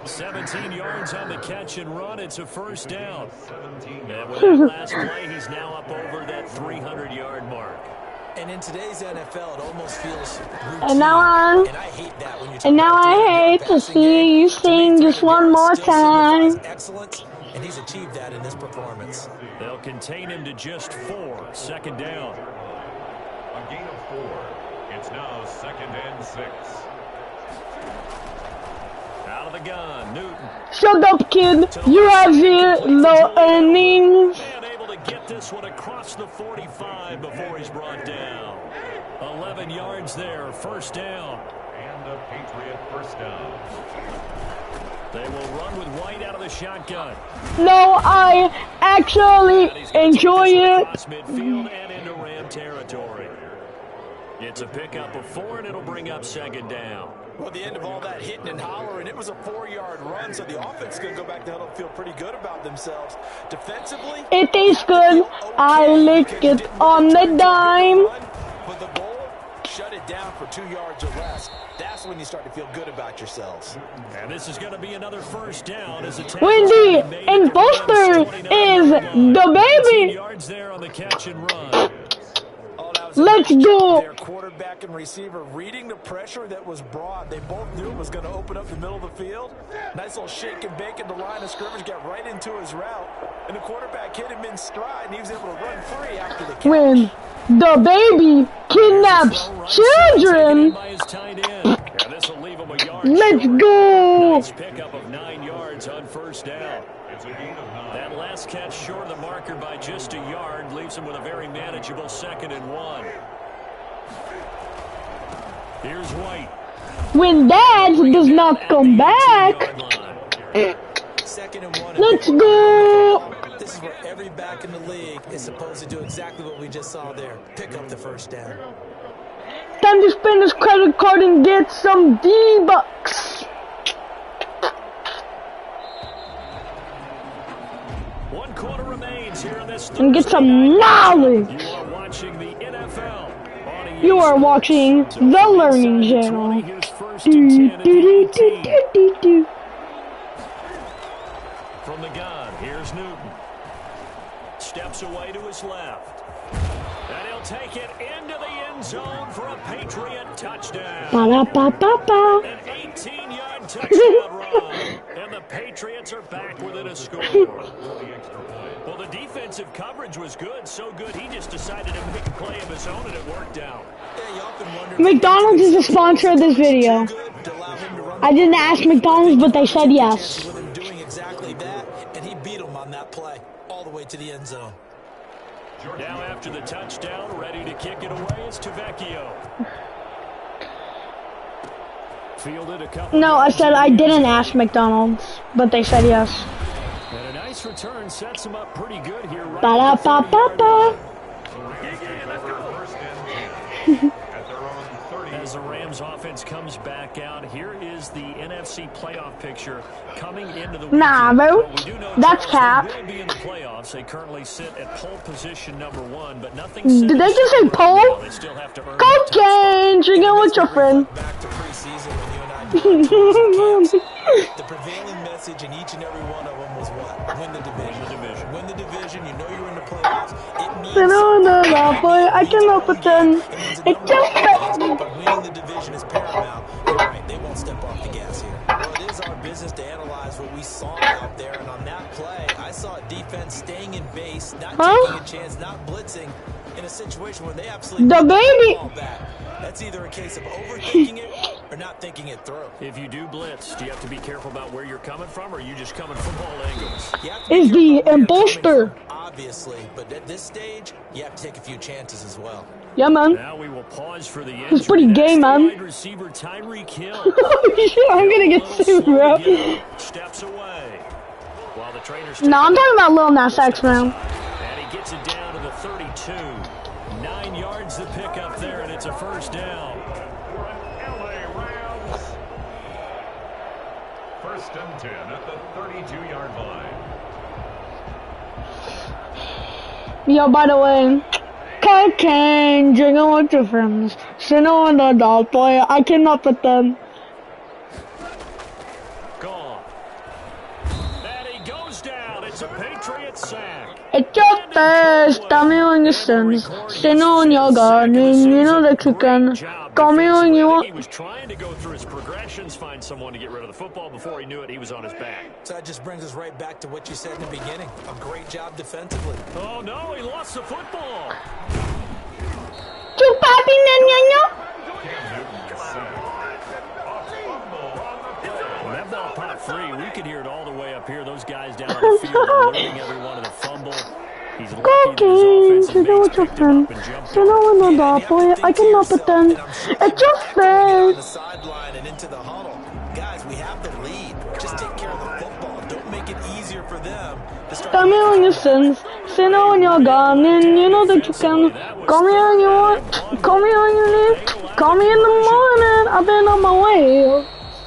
17 yards on the catch and run. It's a first down. And with that last play, he's now up over that 300-yard mark. And in today's NFL, it almost feels routine. And now I hate that when you talk And now about I hate to see you sing just one more time. Excellence, and he's achieved that in this performance. They'll contain him to just 4. Second down. A gain of 4. It's now 2nd and 6. Out of the gun, Newton. Shut up, kid. You have zero earnings. And able to get this one across the 45 before he's brought down. 11 yards there, first down. And a Patriot first down. They will run with White out of the shotgun. No, I actually enjoy it. Across midfield and into Ram territory. It's a pickup of 4, and it'll bring up second down. Well, at the end of all that hitting and hollering, it was a 4-yard run, so the offense is going to go back to huddle and feel pretty good about themselves. Defensively, It tastes good. I lick it on the dime. but the goal, shut it down for 2 yards or less. That's when you start to feel good about yourselves. And this is going to be another first down as a Wendy and Buster is the baby. Yards there on the catch and run. Let's go. Their quarterback and receiver reading the pressure that was brought. They both knew it was going to open up the middle of the field. Nice little shake and bake in the line of scrimmage, got right into his route. And the quarterback hit him in stride, and he was able to run free after the catch. When the baby kidnaps children. Let's go. Nice pickup of 9 yards on first down. That last catch short of the marker by just a yard leaves him with a very manageable 2nd and 1. Here's White. When Dad does not come back. 2nd and 1. Let's go. This is where every back in the league is supposed to do exactly what we just saw there. Pick up the first down. Time to spend his credit card and get some D-Bucks. 1 quarter remains here in this And get some knowledge. You are watching the NFL. You are watching the Learning Channel. From the gun, here's Newton. Steps away to his left. And he'll take it into the end zone for a Patriot touchdown. Ba-da-ba-ba-ba. An 18-yard touchdown run. And the Patriots are back within a score. Well, the defensive coverage was good, so good he just decided to make a play of his own, and it worked out. McDonald's is a sponsor of this video. I didn't ask McDonald's, but they said yes. With him doing exactly that, and he beat him on that play all the way to the end zone. Now after the touchdown, ready to kick it away is Tavecchio. Fielded a couple. No, I said I didn't ask McDonald's, but they said yes. And a nice return sets him up pretty good here. Right Ba-da-ba-ba-ba. As the Rams offense comes back out, here is the NFC playoff picture coming into the weekend. Nah, bro. That's cap. They will be in the playoffs. They currently sit at pole position number 1, but nothing. Did they just say pole? They still have to earn Go change. You're going with your friend. Back to preseason when you and I the prevailing message in each and every one of them was what? Win the division. Win the division. You know you're in the playoffs. It means I cannot pretend. It's just but winning the division is paramount. You're right, they won't step off the gas here. Well, it is our business to analyze what we saw out there, and on that play, I saw a defense staying in base, not taking a chance, not blitzing, in a situation where they absolutely the baby. ball back. That's either a case of overthinking it or not thinking it through. If you do blitz, do you have to be careful about where you're coming from, or are you just coming from all angles? Is the imposter. Obviously, but at this stage, you have to take a few chances as well. Yeah, man. Now we will pause for the He's pretty gay, man. wide receiver Tyreek Hill. I'm gonna get sued, bro. Steps away. While the trainers No, I'm talking about Lil Nas X, man. And he gets it down to the 32. 9 yards to pick up there, and it's a first down. First and 10 at the 32-yard line. Yo, by the way, cocaine, drinking with your friends, sitting on the dog boy, I cannot pretend. Gone. And he goes down. It's a Patriot sack. It's your first, tell me when your sins, sitting on your garden, you know that you can, call me when you want. He was trying to go through his progressions, find someone to get rid of the football. Before he knew it, he was on his back. So that just brings us right back to what you said in the beginning. A great job defensively. Oh, no, he lost the football. Too papi, nanya. When that ball popped free, we could hear it all the way up here. Those guys down on the field are learning every one of the fumble. He's Cocaine, sitting with your friends, sitting on the dog boy, I cannot pretend. It's your On the face. sideline and into the huddle. Guys, we have the lead. Just take care of the football. Don't make it easier for them to start. Tell me when your sins, sitting on your garden, you know that you can, call me when you want, call me when you need, call me in the morning, I've been on my way.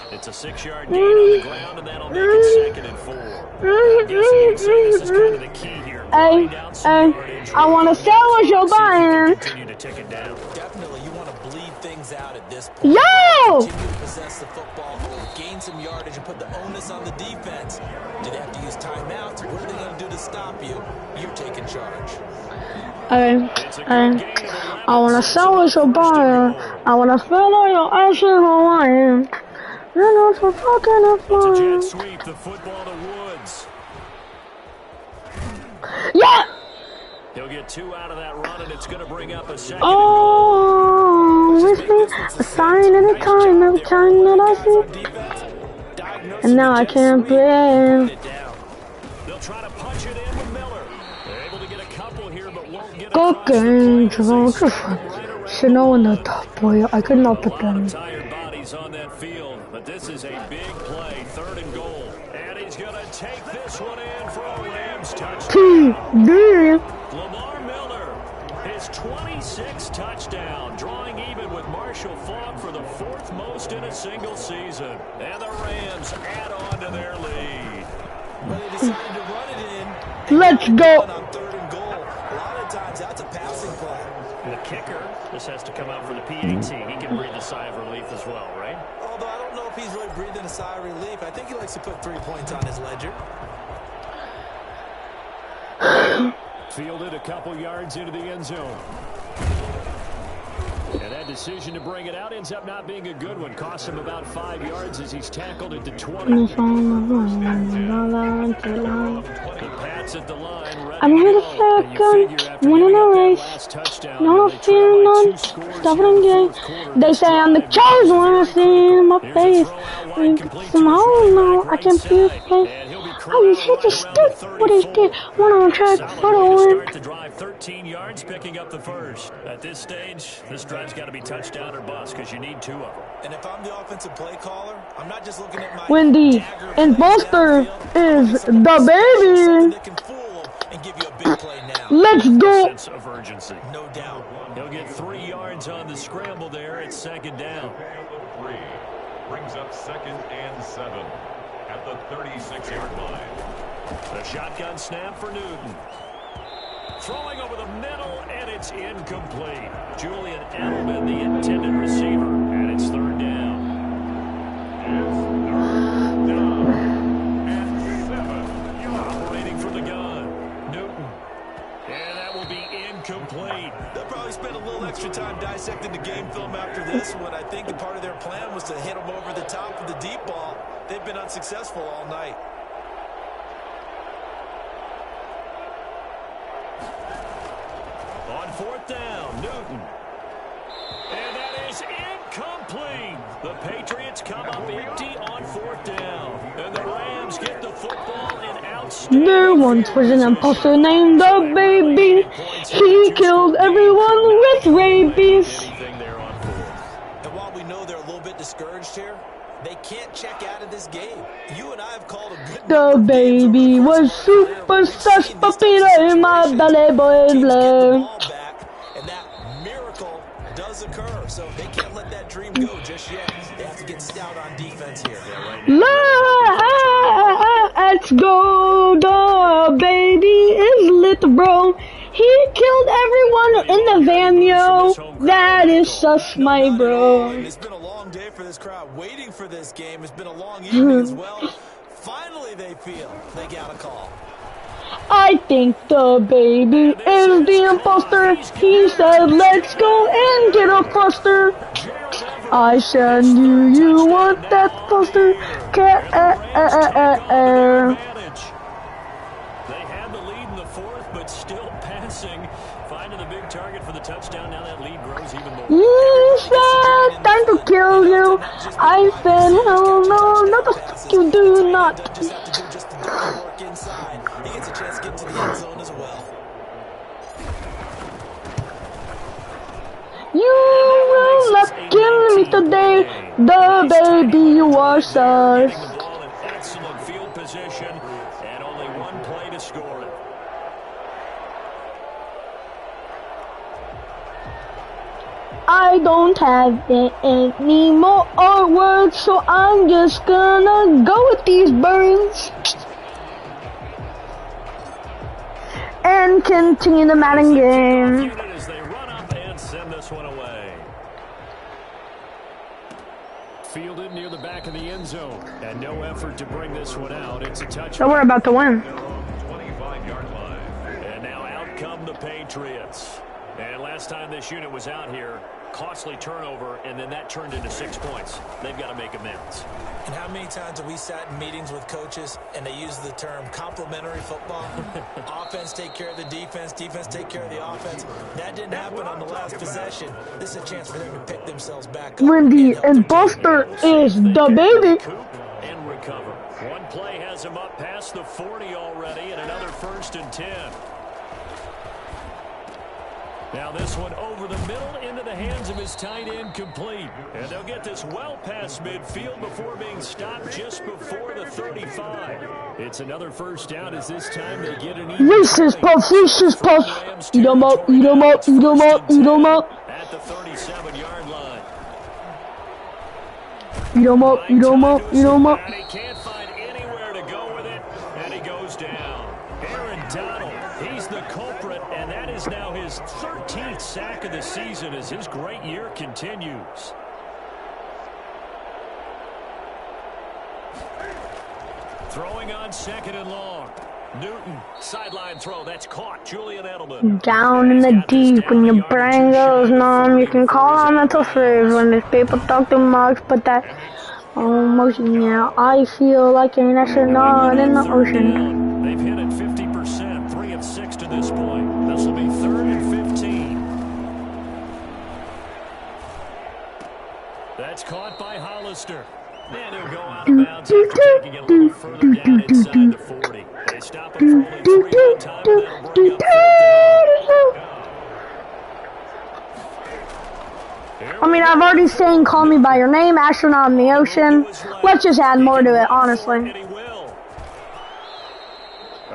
It's a 6-yard gain on the ground, and that'll make it 2nd and 4. I'm guessing you'd say this is kind of the key here. Hey, I want to sell what you're buying. Continue to tick it down. Definitely, you want to bleed things out at this point. Yo! Continue to possess the football, gain some yardage, and put the onus on the defense. Do they have to use timeouts? What are they going to do to stop you? You're taking charge. I want to sell what you're buying. I want to fill all your ass in Hawaiian. You know, for fucking and It's a jet flying. sweep, the football to Woods. Yeah! He'll get 2 out of that run, and it's going to bring up a 2nd Oh, with me, a sign every time that I see. And now I can't play. They'll try to punch it in with Miller. They're able to get a couple here, but won't get Cocaine, drinking with your friends, sitting on the top boy, I cannot pretend. tired bodies on that field, but this is a big play, 3rd and goal. And he's going to take this one in for a Rams touchdown. TD. Lamar Miller, his 26th touchdown, drawing even with Marshall Faulk for the 4th most in a single season. And the Rams add on to their lead. But they decided to run it in. Let's go. On 3rd and goal. A lot of times, that's a passing play. And the kicker, this has to come out for the PAT. He can breathe a sigh of relief as well, right? Although I don't know if he's really breathing a sigh of relief. I think he likes to put 3 points on his ledger. Fielded a couple yards into the end zone. And that decision to bring it out ends up not being a good one. Cost him about 5 yards as he's tackled it to 20. The Pats at the line. I'm here to second, winning a race, no fear, none, stopping game. They say I'm the chosen one, I see in my face. Somehow, no, I can feel his face. Oh, you hit the stick, what is this? One on track, photo Start to drive 13 yards, picking up the first. At this stage, this drive's got to be touchdown or bust because you need 2 of them. And if I'm the offensive play caller, I'm not just looking at my Wendy and Bolster is the baby. that can fool them and give you a big play now. Let's go. Sense of urgency. No doubt. He'll get 3 yards on the scramble there. It's 2nd down. 3 brings up 2nd and 7 at the 36-yard line. The shotgun snap for Newton. Throwing over the middle, and it's incomplete. Julian Edelman, the intended receiver, and it's 3rd down. It's 3rd down and 7. Operating from the gun, Newton. And that will be incomplete. They'll probably spend a little extra time dissecting the game film after this one. I think that part of their plan was to hit them over the top of the deep ball. They've been unsuccessful all night. On 4th down, Newton. And that is incomplete. The Patriots come up empty on 4th down. And the Rams get the football in outstanding. There once was an imposter named the baby. He killed everyone with rabies. And while we know they're a little bit discouraged here, they can't check out of this game. You and I have called a good The baby was super sus papita in my belly boy blood. And that miracle does occur, so they can't let that dream go just yet. They have to get stout on defense here. Let's go, the baby is lit, bro. He killed everyone in the van, yo. That is sus, my bro. It's been a long day for this crowd waiting for this game. It's been a long evening as well. Finally, they feel they got a call. I think the baby is the imposter. He said, let's go and get a poster. I said, do you want that poster? They had the lead in the fourth, but still passing. Finding the big target for the touchdown. Now that lead grows even more. You said, time to kill you. I said, hell no, not the fuck you do not. Just have to do just the dirty work inside. He gets a chance to get to the end zone as well. You will not kill me today, the baby you are sus. Excellent field position, and only one play to score it. I don't have any more words, so I'm just gonna go with these birds and continue the Madden game. As they run up and send this one away. Fielded near the back of the end zone, and no effort to bring this one out. It's a touchdown. So we're about to win. 25-yard line. And now out come the Patriots. And last time this unit was out here, costly turnover, and then that turned into 6 points. They've got to make amends. And how many times have we sat in meetings with coaches and they use the term complementary football? Offense take care of the defense, defense take care of the offense. That didn't happen on the last possession. This is a chance for them to pick themselves back up. When the imposter is the baby. And recover. One play has him up past the 40 already, and another 1st and 10. Now this one over the middle into the hands of his tight end, complete. And they'll get this well past midfield before being stopped just before the 35. It's another 1st down as this time they get an even. Racist puff, racist puff. Eat 'em up, eat 'em up, eat 'em up, eat 'em up. At the 37-yard line. Eat 'em up, eat 'em up, eat 'em up. And he can't find anywhere to go with it, and he goes down. Aaron Donald, he's the culprit, and that is now his 13th sack of the season as his great year continues. Throwing on 2nd and long. Newton, sideline throw, that's caught. Julian Edelman. Down in the deep, when your brain goes numb, you can call on mental slaves when these people talk too much, but that motion, yeah, I feel like an astronaut in the ocean. They've hit it 50%, 3 of 6 to this point. This will be 3rd and 15. That's caught by Hollister. And he'll go out of bounds after taking it a little further down inside the 40. They stop him for only 3 that time, and that'll bring up 4th down. I mean, I've already saying call me by your name, astronaut in the ocean. Let's just add more to it, honestly.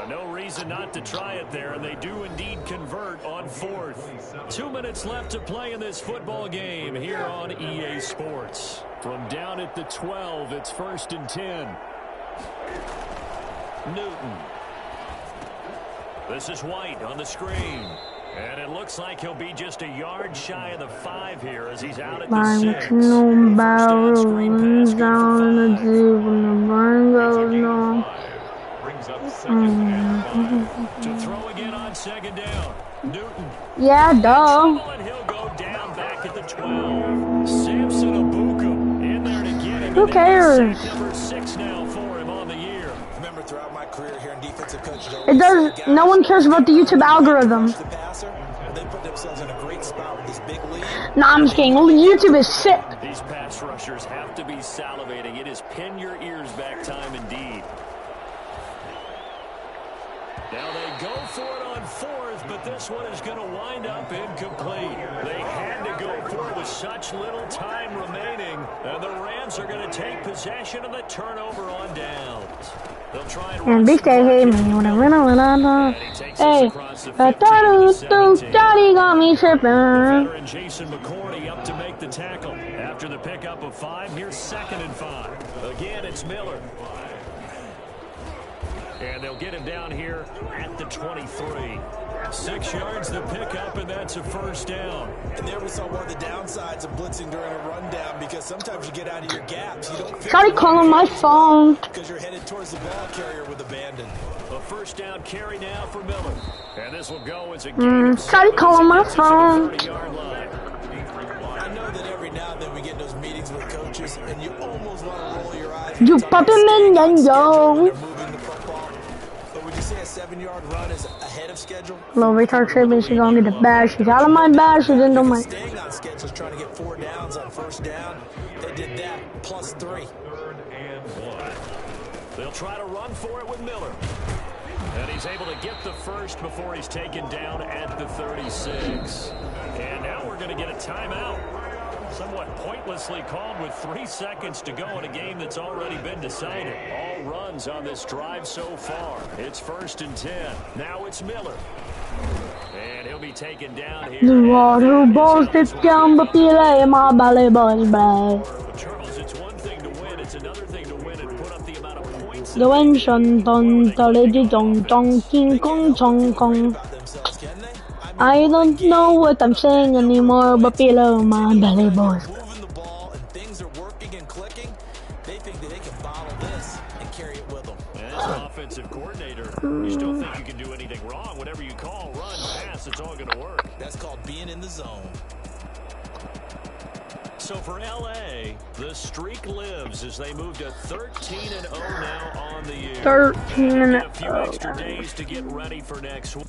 No reason not to try it there, and they do indeed convert on 4th. 2 minutes left to play in this football game here on EA Sports. From down at the 12, it's 1st and 10. Newton. This is White on the screen. And it looks like he'll be just a yard shy of the 5 here as he's out at the 6. No barrel down in the deep when the brain goes numb. To throw again on 2nd down. Newton. Yeah, duh. And he'll go down back at the 12. Samson Abukum in there to get him. Who cares? Number 6 now for him on the year. Remember, throughout my career here in defensive coaching, It does. No one cares about the YouTube algorithm. the passer, they put themselves in a great spot with this big lead. Nah, I'm just kidding. YouTube is sick. These pass rushers have to be salivating. It is pin your ears back time indeed. Now they go for it on fourth, but this one is going to wind up incomplete. They had to go for it with such little time remaining, and the Rams are going to take possession of the turnover on downs. They'll try and big day, hey, hey, daddy got me tripping. Veteran Jason McCourty up to make the tackle. After the pickup of 5, here's 2nd and 5. Again, it's Miller. And they'll get him down here at the 23. 6 yards the pickup, and that's a first down. And there we saw one of the downsides of blitzing during a rundown, because sometimes you get out of your gaps. You don't Started calling my phone. Because you're headed towards the ball carrier with abandon. A first down carry now for Miller. And this will go as a game. Started calling my phone. I know that every now and then we get those meetings with coaches, and you almost want to roll your eyes. You popping in and yo. Would you say a 7-yard run is ahead of schedule? Low retard tripping, she's gonna get the bash. She's out of my bash, she's into my. Staying on schedule, trying to get 4 downs on first down. They did that, plus 3. 3rd and 1. They'll try to run for it with Miller. And he's able to get the first before he's taken down at the 36. And now we're going to get a timeout. Somewhat pointlessly called with 3 seconds to go in a game that's already been decided. All runs on this drive so far. It's 1st and 10. Now it's Miller. And he'll be taken down here. The water balls it down, but feel like my ballet boys, bro. Charles, it's one thing to win. It's another thing to win and put up the amount of points. The wind shone, dong, King Kong, Chong Kong. I don't know what I'm saying anymore, but below my belly boys. Moving the ball and things are working and clicking. They think that they can bottle this and carry it with them. And as an offensive coordinator, you still think you can do anything wrong. Whatever you call, run, pass, it's all going to work. That's called being in the zone. So for LA, the streak lives as they move to 13-0 now on the year. 13-0. A few extra days to get ready for next week.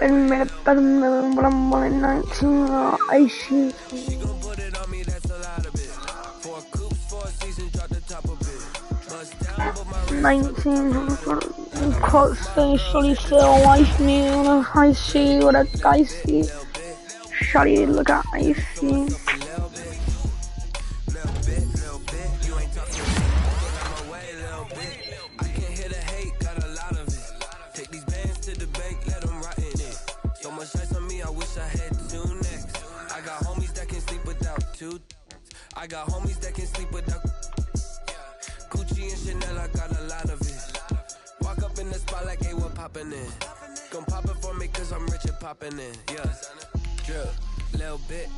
Admit but I'm 19. I see. She gon' put it on me, that's a lot of it. 4 coops, 4 seasons, drop the top of it. Bust down, but my wrist 19. Close facially still wife me on a high C with a dicey. Shawty, look at I see. I got homies that can sleep without Gucci and Chanel, I got a lot of it. Walk up in the spot like, hey, what poppin' in? Gon' pop it for me cause I'm rich and poppin' in. Yeah, drip, little bit,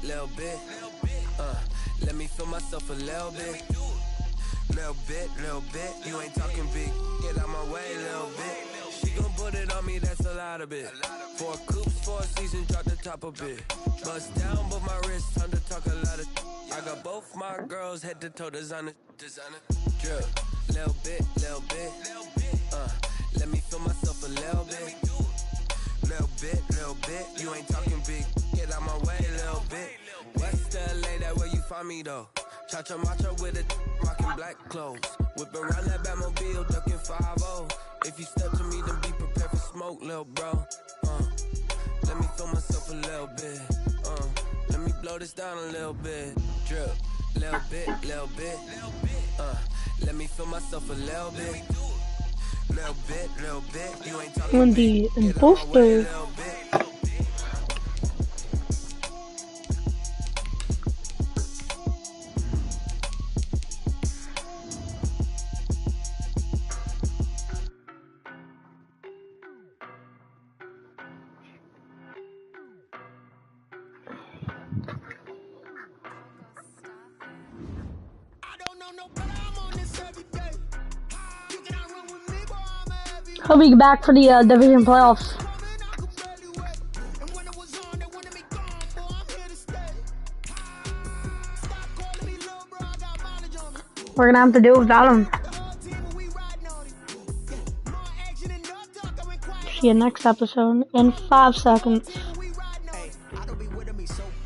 let me feel myself a little bit. Little bit, you ain't talking big. Get out my way, little bit. She gon' put it on me, that's a lot of it. 4 coops, 4 seasons, drop the top a bit. Bust down, but my wrist, time to talk a lot of. I got both my girls head to toe designer. Drip, little bit, let me feel myself a little bit. Little bit, you ain't talking big. Get out my way, little bit. West LA, that where you find me though. Cha-cha matcha with a rockin' black clothes. Whip around that Batmobile, ducking 5-0. If you step to me, then be prepared for smoke, little bro. Let me feel myself a little bit. Let me blow this down a little bit. Drip, little bit. Let me feel myself a little bit. Little bit, you ain't talking On the imposter. He'll be back for the division playoffs. We're gonna have to do it without him. See you next episode in 5 seconds.